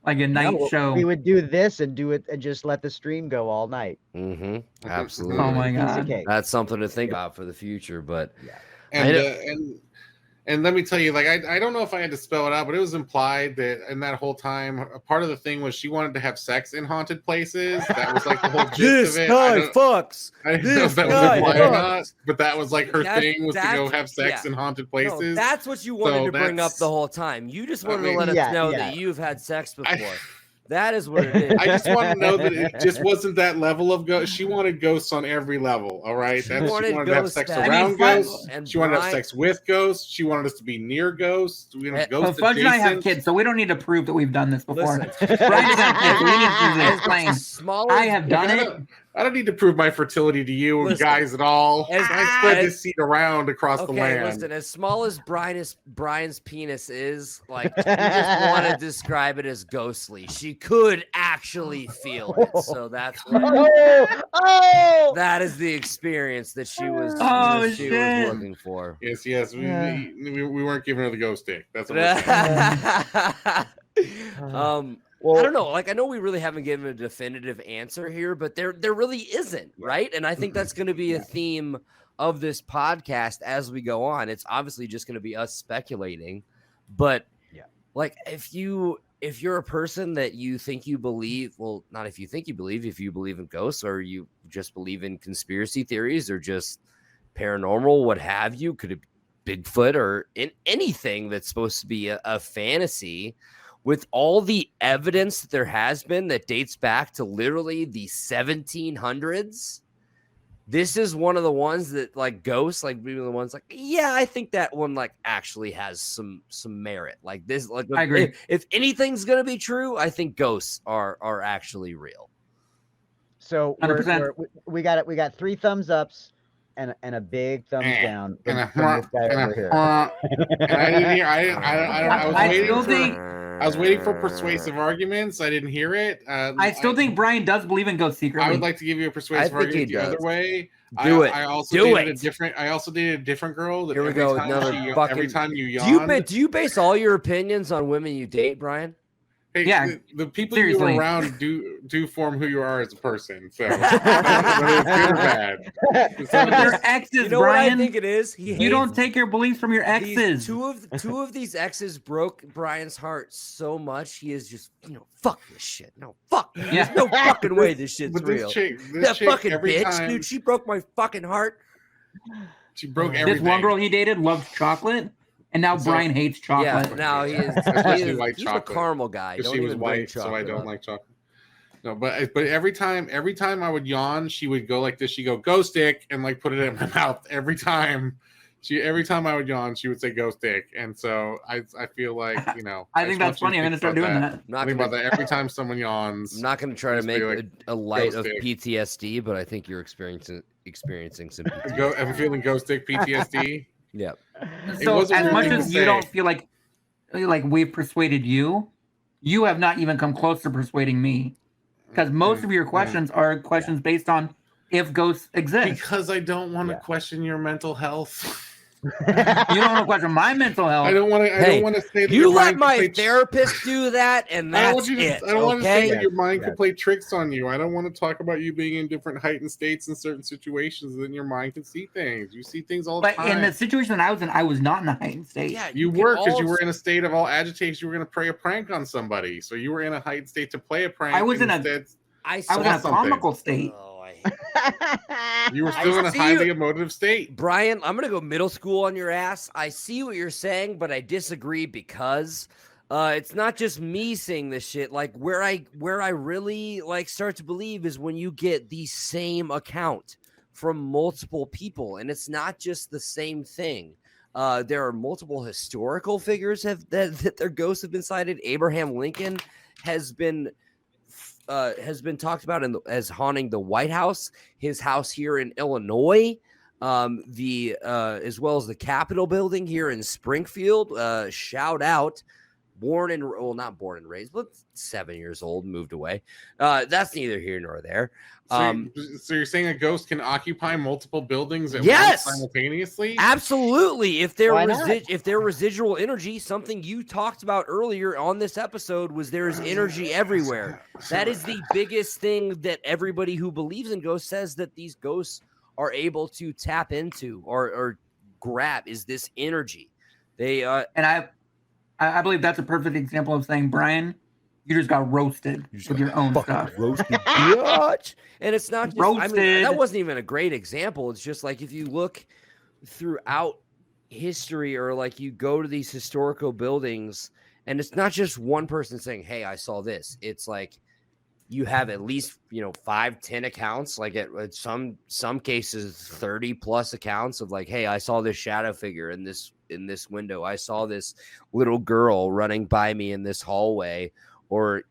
a night show. We would do this and do it and just let the stream go all night. Mm-hmm. Absolutely. Oh my god, that's something to think about for the future. But and let me tell you, like I don't know if I had to spell it out, but it was implied that in that whole time, a part of the thing was she wanted to have sex in haunted places. That was like the whole gist of it. Guy fucks. I didn't know if that was implied or not, but that was like her thing was to go have sex in haunted places. No, that's what you wanted to bring up the whole time. You just wanted to let us know that you've had sex before. That is what it is. I just want to know that it just wasn't that level of ghost. She wanted ghosts on every level. All right, she wanted to have sex around ghosts. She wanted to have sex with ghosts. She wanted us to be near ghosts. We wanted ghosts. Fudge and I have kids, so we don't need to prove that we've done this before. Brian doesn't have kids, so we need to explain. I have done it. I don't need to prove my fertility to you guys at all. I spread this seed around across the land. Listen, as small as Brian's penis is, like, she just want to describe it as ghostly. She could actually feel it. So that's that is the experience that she was looking for. Yes. We weren't giving her the ghost dick. That's what we're saying. Well, I don't know. Like, I know we really haven't given a definitive answer here, but there really isn't, right? And I think that's going to be a theme of this podcast as we go on. It's obviously just going to be us speculating, but like if you're a person that you think you believe, well, not if you think you believe, if you believe in ghosts or you just believe in conspiracy theories or just paranormal, what have you, could it be Bigfoot or in anything that's supposed to be a fantasy? With all the evidence that there has been that dates back to literally the 1700s, this is one of the ones that like ghosts, like being the ones like, yeah, I think that one like actually has some merit. Like this, like I agree. If anything's gonna be true, I think ghosts are actually real. So we got it. We got 3 thumbs ups and a big thumbs down from this guy over here. And I didn't hear. I was waiting for persuasive arguments. I didn't hear it. I still think Brian does believe in ghosts secretly. I would like to give you a persuasive argument the other way. Do it. I also dated a different girl. That Here we go. Every time you yawn. Do you base all your opinions on women you date, Brian? Hey, yeah, the people seriously. You are around do form who you are as a person. So whether it's good or bad. So your exes, Brian, what I think it is. You don't take your beliefs from your exes. Two of these exes broke Brian's heart so much he is just fuck this shit. No, fuck. There's no fucking way this shit's real. That fucking bitch, dude. She broke my fucking heart. She broke everything. This one girl he dated loved chocolate. And now Brian hates chocolate. Yeah, now he's a caramel guy. She was white, so I don't like chocolate. No, but every time I would yawn, she would go like this. She'd go, "Go stick," and like put it in my mouth. Every time I would yawn, she would say, "Go stick." And so I feel like, I think that's funny. I'm going to start doing that. Think about that every time someone yawns. I'm not going to try to make a light of PTSD, but I think you're experiencing some PTSD. I'm feeling go stick PTSD. Yeah. So as much as you don't feel like we've persuaded you, you have not even come close to persuading me, because most of your questions are questions based on if ghosts exist. Because I don't want to question your mental health. You don't want to question my mental health. I don't want to say that you let my therapist do that, and that's it. I don't want to say that your mind could play tricks on you. I don't want to talk about you being in different heightened states in certain situations. Then your mind can see things. You see things all the time. But in the situation that I was in, I was not in a heightened state. Yeah, you were, because you were in a state of all agitation. You were going to play a prank on somebody, so you were in a heightened state to play a prank. I was in a comical state. You were still in a highly emotive state. Brian, I'm going to go middle school on your ass. I see what you're saying, but I disagree because it's not just me saying this shit. Like where I really like start to believe is when you get the same account from multiple people, and it's not just the same thing. There are multiple historical figures that their ghosts have been cited. Abraham Lincoln has been talked about as haunting the White House, his house here in Illinois, as well as the Capitol building here in Springfield. Shout out. Not born and raised, but 7 years old, moved away. That's neither here nor there. So you're saying a ghost can occupy multiple buildings at Yes! once simultaneously? Absolutely. If Why not? their residual energy, something you talked about earlier on this episode, was there's energy everywhere. That is the biggest thing that everybody who believes in ghosts says, that these ghosts are able to tap into or grab, is this energy. They And I believe that's a perfect example of saying, Brian, you just got roasted with your own stuff. Roasted, bitch. And it's not just, Roasted. I mean, that wasn't even a great example. It's just like, if you look throughout history, or like you go to these historical buildings, and it's not just one person saying, hey, I saw this. It's like you have at least 5-10 accounts, like at some cases 30 plus accounts of like, hey, I saw this shadow figure in this window. I saw this little girl running by me in this hallway. Or,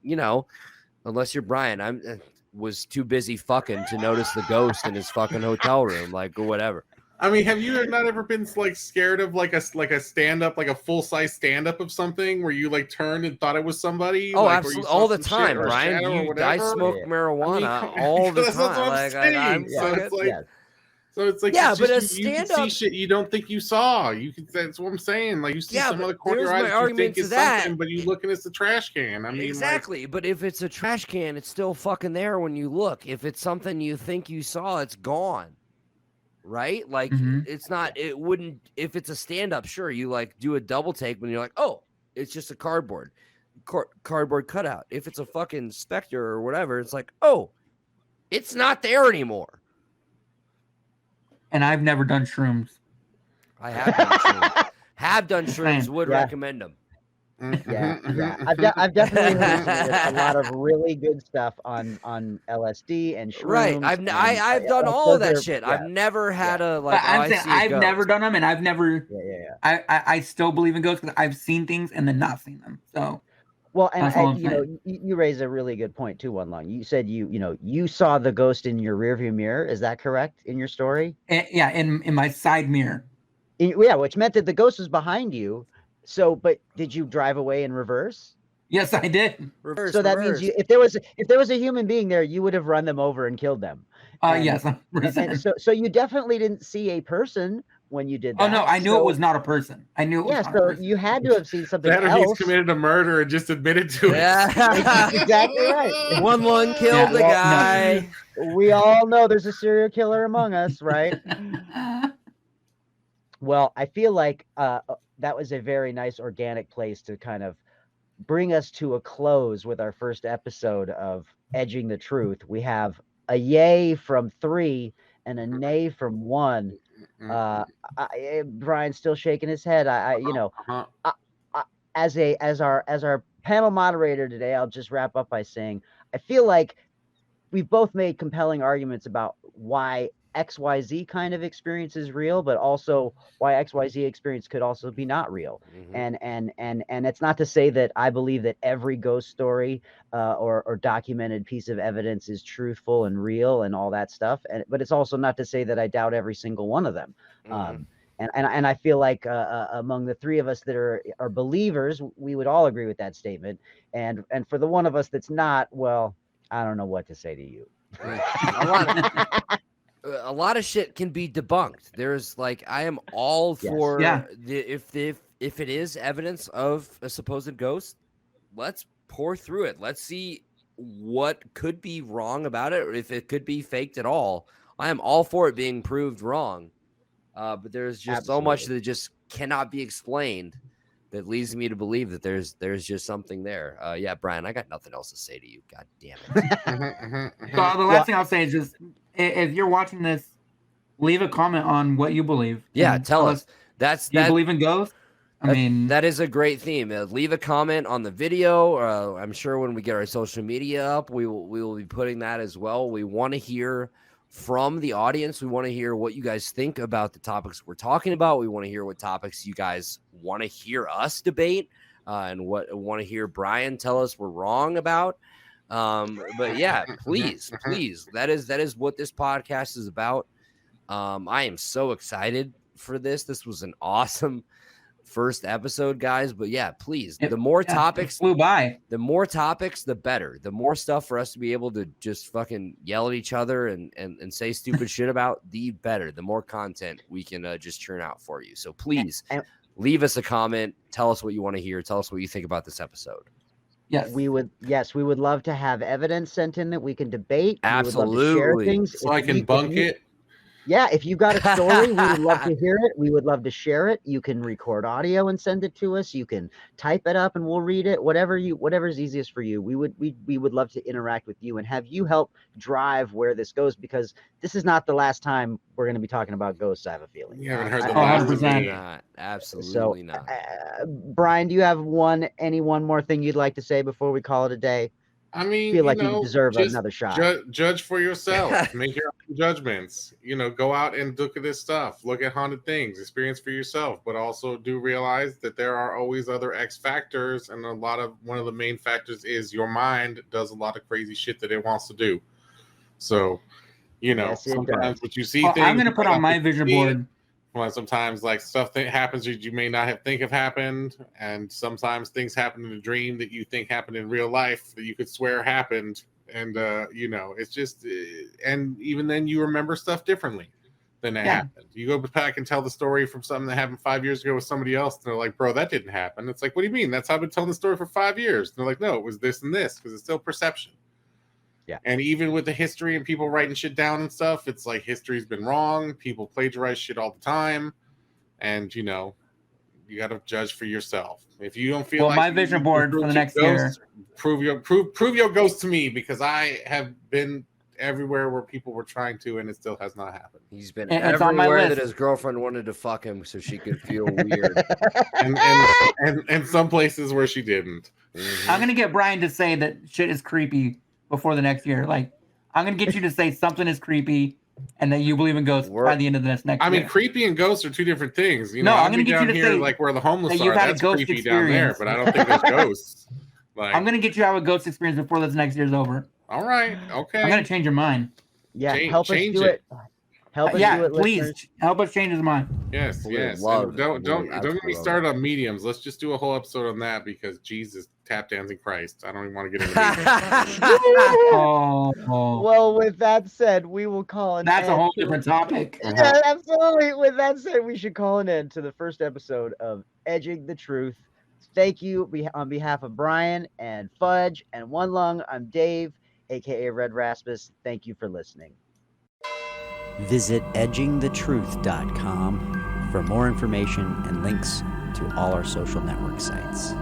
unless you're Brian, I was too busy fucking to notice the ghost in his fucking hotel room, like, or whatever. I mean, have you not ever been like scared of like a stand up, like a full size stand up of something where you like turned and thought it was somebody? Oh, like, absolutely, all the time, Brian. I smoke marijuana all the time. So it's like, yeah, but a you can stand-up, see shit you don't think you saw. That's what I'm saying. Like, you see some other corner there's eyes, my you argument think to it's that. something, but you look and it's a trash can. I mean, exactly. But if it's a trash can, it's still fucking there when you look. If it's something you think you saw, it's gone. Right? Like, it's not. It wouldn't. If it's a stand-up, sure, you like do a double take when you're like, oh, it's just a cardboard cutout. If it's a fucking specter or whatever, it's like, oh, it's not there anymore. And I've never done shrooms. I have done shrooms. Would recommend them. Yeah. I've definitely heard a lot of really good stuff on LSD and shrooms. Right. I've done all of that shit. Yeah. I've never had a like. I'm saying I've never done them, and I've never. Yeah. I still believe in ghosts because I've seen things and then not seen them. So. Well, and you raise a really good point too, One Lung. You said you saw the ghost in your rearview mirror. Is that correct in your story? In my side mirror. Which meant that the ghost was behind you. So, but did you drive away in reverse? Yes, I did. Reverse. So that means if there was a human being there, you would have run them over and killed them. Yes. And so you definitely didn't see a person when you did that. Oh no, I knew it was not a person. I knew it was not a person. You had to have seen something else. He's committed a murder and just admitted to it. Yeah. Exactly right. One killed the guy. No, we all know there's a serial killer among us, right? Well, I feel like that was a very nice organic place to kind of bring us to a close with our first episode of Edging the Truth. We have a yay from 3 and a nay from 1. Brian's still shaking his head. As our panel moderator today, I'll just wrap up by saying I feel like we've both made compelling arguments about why XYZ kind of experience is real, but also why XYZ experience could also be not real. And it's not to say that I believe that every ghost story or documented piece of evidence is truthful and real and all that stuff. But it's also not to say that I doubt every single one of them. And I feel like among the three of us that are believers, we would all agree with that statement. And for the one of us that's not, well, I don't know what to say to you. A lot of shit can be debunked. There's like, I am all for if it is evidence of a supposed ghost, let's pour through it. Let's see what could be wrong about it, or if it could be faked at all. I am all for it being proved wrong. But there's just so much that just cannot be explained that leads me to believe that there's just something there. Brian, I got nothing else to say to you. God damn it. So the last thing I'll say is just, if you're watching this, leave a comment on what you believe. Yeah, tell us. Do you believe in ghosts? I mean, that is a great theme. Leave a comment on the video. I'm sure when we get our social media up, we will be putting that as well. We want to hear from the audience. We want to hear what you guys think about the topics we're talking about. We want to hear what topics you guys want to hear us debate, and what want to hear Brian tell us we're wrong about. But yeah, please, that is what this podcast is about. I am so excited for this. This was an awesome first episode, guys. But yeah, please, the more topics flew by. The more topics, the better. The more stuff for us to be able to just fucking yell at each other and say stupid shit about, the better. The more content we can just churn out for you. So please leave us a comment. Tell us what you want to hear. Tell us what you think about this episode. Yes, we would love to have evidence sent in that we can debate. Absolutely. We would love to share things. So I can bunk it. Yeah, if you got a story, we would love to hear it. We would love to share it. You can record audio and send it to us. You can type it up and we'll read it. Whatever's easiest for you. We would love to interact with you and have you help drive where this goes, because this is not the last time we're going to be talking about ghosts, I have a feeling. You haven't heard the last last of me. Not. Absolutely not. Brian, do you have one more thing you'd like to say before we call it a day? I mean, Feel like you deserve just another shot. Judge for yourself. Make your own judgments. Go out and look at this stuff. Look at haunted things. Experience for yourself. But also do realize that there are always other X factors, and one of the main factors is your mind does a lot of crazy shit that it wants to do. So, Yes, sometimes what you see. I'm going to put on my vision board. Well, sometimes like stuff that happens that you may not think have happened, and sometimes things happen in a dream that you think happened in real life that you could swear happened, and it's just, and even then you remember stuff differently than it happened. You go back and tell the story from something that happened 5 years ago with somebody else, and they're like, "Bro, that didn't happen." It's like, "What do you mean? That's how I've been telling the story for 5 years." And they're like, "No, it was this and this," because it's still perception. Yeah. And even with the history and people writing shit down and stuff, it's like history's been wrong. People plagiarize shit all the time. And, you got to judge for yourself. If you don't feel my vision board for the next year. Prove your ghost to me, because I have been everywhere where people were trying to, and it still has not happened. He's been It's on my everywhere list. that his girlfriend wanted to fuck him so she could feel weird. and some places where she didn't. I'm going to get Brian to say that shit is creepy before the next year. Like, I'm going to get you to say something is creepy and that you believe in ghosts by the end of this next year. I mean, creepy and ghosts are two different things. No, I'm going to get you to here, say like where the homeless that you've are. had a That's ghost creepy down there, experience. but I don't think there's ghosts. Like, I'm going to get you to have a ghost experience before this next year's over. all right, okay. I'm going to change your mind. Yeah, Change- help us change do it. it. Help us do it, please listeners. help us change his mind. Yes, We yes. love And don't it. get We me absolutely started on mediums. Let's just do a whole episode on that, because Jesus, tap dancing Christ. I don't even want to get into mediums. Oh, Well, with that said, we will call an that's a end. whole different topic. Yeah, absolutely. With that said, we should call an end to the first episode of Edging the Truth. Thank you on behalf of Brian and Fudge and One Lung. I'm Dave, aka Red Rasmus. Thank you for listening. Visit edgingthetruth.com for more information and links to all our social network sites.